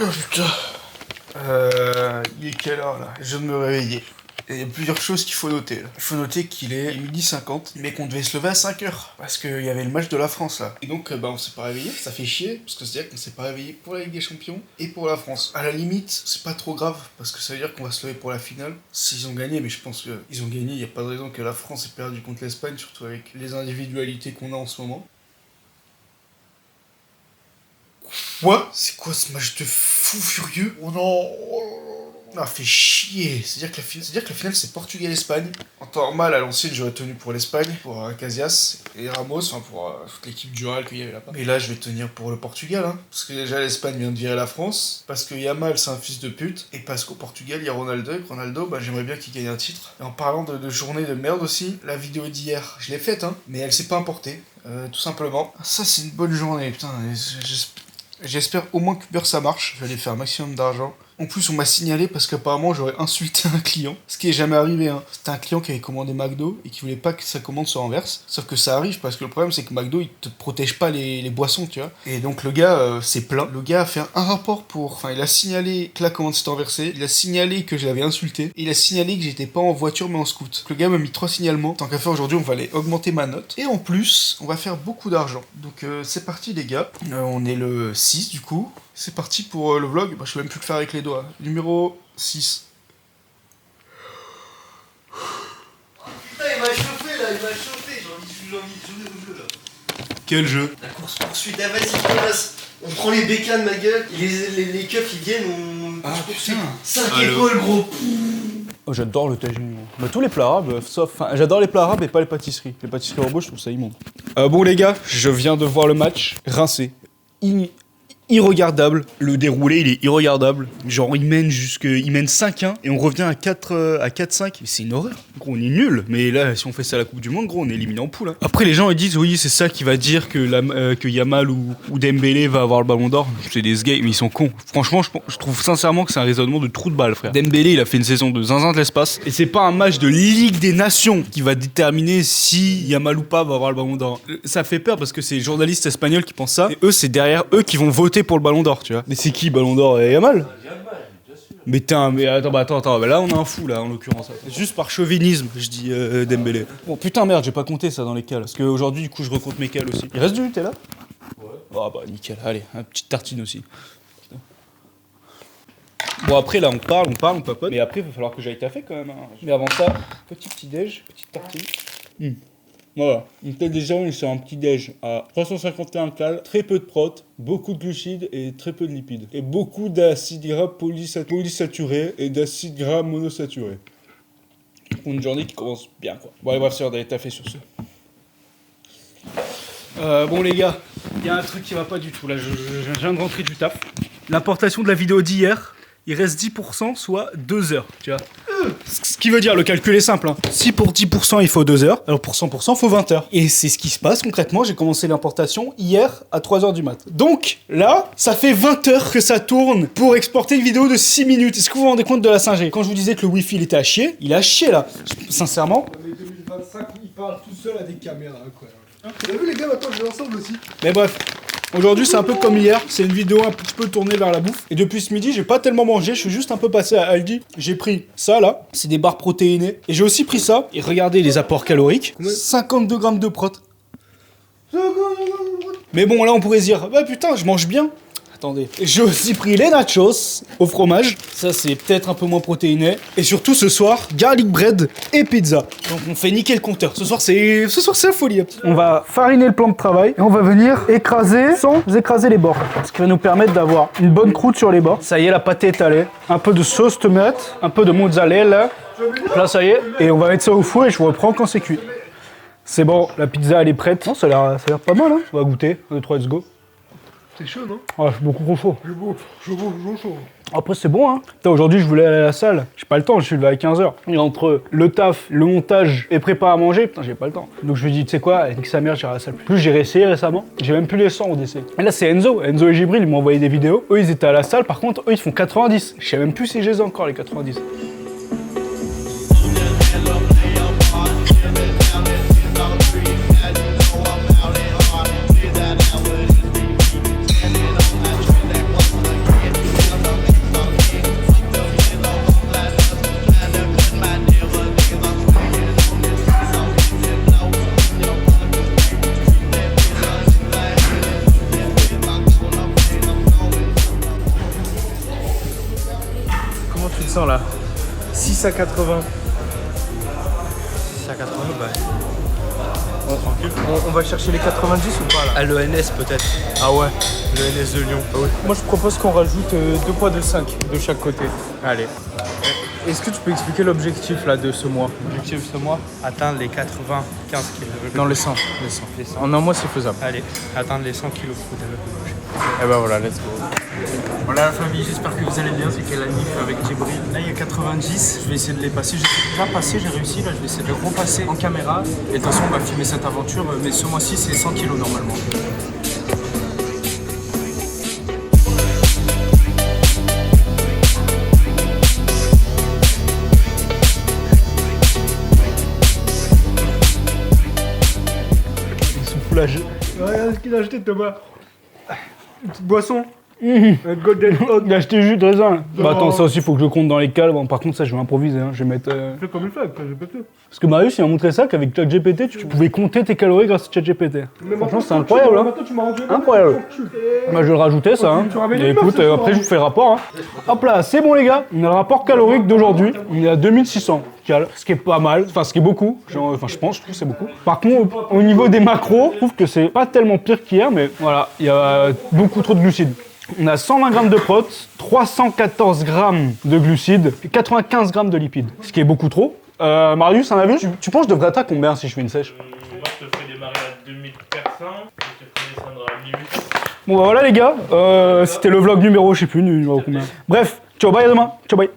Oh putain. Il est quelle heure là? Je viens de me réveiller. Et il y a plusieurs choses qu'il faut noter là. Il faut noter qu'il est 12h50, mais qu'on devait se lever à 5h. Parce qu'il y avait le match de la France là. Et donc on s'est pas réveillé, ça fait chier, parce que c'est-à-dire qu'on s'est pas réveillé pour la Ligue des Champions et pour la France. À la limite, c'est pas trop grave, parce que ça veut dire qu'on va se lever pour la finale. S'ils ont gagné, mais je pense qu'ils ont gagné, il n'y a pas de raison que la France ait perdu contre l'Espagne, surtout avec les individualités qu'on a en ce moment. Quoi? C'est quoi ce match de fou furieux? Oh non! Ah, fait chier. C'est-à-dire que la finale c'est Portugal-Espagne. En temps normal, à l'ancienne, j'aurais tenu pour l'Espagne, pour Casillas et Ramos, enfin pour toute l'équipe du Real qu'il y avait là-bas. Mais là, je vais tenir pour le Portugal, hein. Parce que déjà, l'Espagne vient de virer la France, parce que Yamal, c'est un fils de pute, et parce qu'au Portugal, il y a Ronaldo, et que Ronaldo, j'aimerais bien qu'il gagne un titre. Et en parlant de journée de merde aussi, la vidéo d'hier, je l'ai faite, hein, mais elle s'est pas importée, tout simplement. Ça, c'est une bonne journée, putain. J'espère au moins que Uber ça marche. Je vais aller faire un maximum d'argent. En plus, on m'a signalé parce qu'apparemment j'aurais insulté un client. Ce qui est jamais arrivé, hein. C'était un client qui avait commandé McDo et qui voulait pas que sa commande se renverse. Sauf que ça arrive parce que le problème c'est que McDo il te protège pas les boissons, tu vois. Et donc le gars s'est plaint. Le gars a fait un rapport il a signalé que la commande s'était renversée. Il a signalé que je l'avais insulté. Et il a signalé que j'étais pas en voiture mais en scoot. Le gars m'a mis 3 signalements. Tant qu'à faire aujourd'hui, on va aller augmenter ma note. Et en plus, on va faire beaucoup d'argent. Donc c'est parti les gars. On est le 6 du coup. C'est parti pour le vlog. Je vais même plus le faire avec les doigts. Numéro 6. Putain, il m'a chauffé là, j'ai envie de jouer au jeu là. Quel jeu? La course poursuite, ah vas-y, passe. On prend les bécanes, ma gueule, et les keufs ils viennent, on. Ah putain. 5 épaules, gros. Oh, j'adore le tagine. Tous les plats arabes, j'adore les plats arabes et pas les pâtisseries. Les pâtisseries robots, je trouve ça immonde. Bon les gars, je viens de voir le match. Rincé. Irregardable. Le déroulé, il est irregardable. Genre, il mène 5-1 et on revient à 4-5. Mais c'est une horreur. Gros, on est nul. Mais là, si on fait ça à la Coupe du Monde, gros, on est éliminé en poule. Hein. Après, les gens, ils disent, oui, c'est ça qui va dire que Yamal ou Dembélé va avoir le ballon d'or. C'est des gays, mais ils sont cons. Franchement, je trouve sincèrement que c'est un raisonnement de trou de balle, frère. Dembélé, il a fait une saison de zinzin de l'espace. Et c'est pas un match de Ligue des Nations qui va déterminer si Yamal ou pas va avoir le ballon d'or. Ça fait peur parce que c'est les journalistes espagnols qui pensent ça. Et eux, c'est derrière eux qui vont voter pour le ballon d'or, tu vois. Mais c'est qui ballon d'or? Yamal? Mais attends, là on a un fou là en l'occurrence. Juste par chauvinisme, je dis Dembélé. Bon putain merde, j'ai pas compté ça dans les cales. Parce qu'aujourd'hui du coup je recompte mes cales aussi. Il reste du Nutella? Ouais. Ah bah nickel, allez, une petite tartine aussi. Bon après là on parle, on papote. Mais après il va falloir que j'aille taffer quand même. Hein. Mais avant ça, petit déj, petite tartine. Voilà, donc déjà on est sur un petit déj à 351 calories, très peu de prot, beaucoup de glucides et très peu de lipides. Et beaucoup d'acides gras polysaturés et d'acides gras monosaturés. Pour une journée qui commence bien quoi. Bon allez bref, c'est l'heure d'aller taffer sur ce. Bon les gars, il y a un truc qui va pas du tout là, je viens de rentrer du taf. L'importation de la vidéo d'hier, il reste 10%, soit 2 heures, tu vois. Ce qui veut dire, le calcul est simple, hein. Si pour 10% il faut 2 heures, alors pour 100% il faut 20 heures. Et c'est ce qui se passe concrètement, j'ai commencé l'importation hier à 3h du mat. Donc là, ça fait 20 heures que ça tourne pour exporter une vidéo de 6 minutes. Est-ce que vous vous rendez compte de la Singé? Quand je vous disais que le wifi il était à chier, il est à chier là. Sincèrement. Mais 2025, il parle tout seul à des caméras, quoi. Vous avez vu les gars, maintenant je vais ensemble aussi. Mais bref. Aujourd'hui c'est un peu comme hier, c'est une vidéo un petit peu tournée vers la bouffe. Et depuis ce midi j'ai pas tellement mangé, je suis juste un peu passé à Aldi. J'ai pris ça là, c'est des barres protéinées. Et j'ai aussi pris ça, et regardez les apports caloriques. 52 grammes de prot. Mais bon là on pourrait se dire, bah putain je mange bien. Attendez, j'ai aussi pris les nachos au fromage. Ça, c'est peut-être un peu moins protéiné. Et surtout, ce soir, garlic bread et pizza. Donc, on fait niquer le compteur. Ce soir, c'est la folie. On va fariner le plan de travail et on va venir écraser sans écraser les bords. Ce qui va nous permettre d'avoir une bonne croûte sur les bords. Ça y est, la pâte est étalée. Un peu de sauce tomate, un peu de mozzarella. Là, ça y est. Et on va mettre ça au four et je vous reprends quand c'est cuit. C'est bon, la pizza, elle est prête. Non, ça a l'air pas mal, hein. On va goûter. 1, 2, 3, let's go. C'est chaud, non? Ouais, c'est beaucoup trop chaud. Chaud. Après, c'est bon, hein. Aujourd'hui, je voulais aller à la salle. J'ai pas le temps, je suis levé à 15h. Et entre le taf, le montage et préparer à manger, putain, j'ai pas le temps. Donc je lui dis, tu sais quoi, nique sa mère, j'irai à la salle. Plus j'ai réessayé récemment, j'ai même plus les 100 au décès. Et là, c'est Enzo et Gibril, ils m'ont envoyé des vidéos. Eux, ils étaient à la salle, par contre, eux, ils font 90. Je sais même plus si je les ai encore, les 90. sens là? 6 à 80. 6 à 80, bah. On va chercher les 90 ou pas là? À l'ENS peut-être. Ah ouais. L'ENS de Lyon. Ah oui. Moi je propose qu'on rajoute 2 poids de 5 de chaque côté. Allez. Est-ce que tu peux expliquer l'objectif là de ce mois? L'objectif de ce mois, atteindre les 95 kg. Non, les 100. Les 100. En un mois c'est faisable. Allez, atteindre les 100 kg de développement couché. Et bah voilà, let's go. Voilà la famille, j'espère que vous allez bien, c'est quelle Anif avec Djibril. Là il y a 90, je vais essayer de les passer. J'ai déjà passé, j'ai réussi, là je vais essayer de les repasser en caméra. Et de toute façon on va filmer cette aventure, mais ce mois-ci c'est 100 kg normalement. Ils sont soulagés. Regarde ce qu'il a acheté, Thomas. Une petite boisson. Un Golden Hot. Il a acheté jus de raisin. Bah attends, ça aussi faut que je compte dans les cales. Bon, par contre, ça je vais improviser. Hein. Je vais mettre. Fais comme il fait avec ChatGPT. Parce que Marius il m'a montré ça qu'avec ChatGPT tu pouvais compter tes calories grâce à ChatGPT. Franchement, c'est incroyable. Hein. Maintenant, tu m'as rendu Incroyable. Bah je vais le rajouter ça. Hein. tu ramènes Et une meuf, écoute, ce soir, après hein. je vous fais le rapport. Hein. Hop là, c'est bon les gars. On a le rapport calorique d'aujourd'hui. On est à 2600 cal, ce qui est pas mal. Enfin, ce qui est beaucoup. Genre, enfin, je trouve que c'est beaucoup. Par contre, au niveau des macros, je trouve que c'est pas tellement pire qu'hier, mais voilà, il y a beaucoup trop de glucides. On a 120 grammes de prot, 314 grammes de glucides, et 95 grammes de lipides. Ce qui est beaucoup trop. Marius, un avis? Tu penses que je devrais être à combien si je fais une sèche? Moi, je te fais démarrer à 2400 et je te fais descendre à 1800. Bon bah voilà les gars, c'était le vlog numéro, je sais plus, numéro combien. Bref, ciao bye à demain, ciao bye.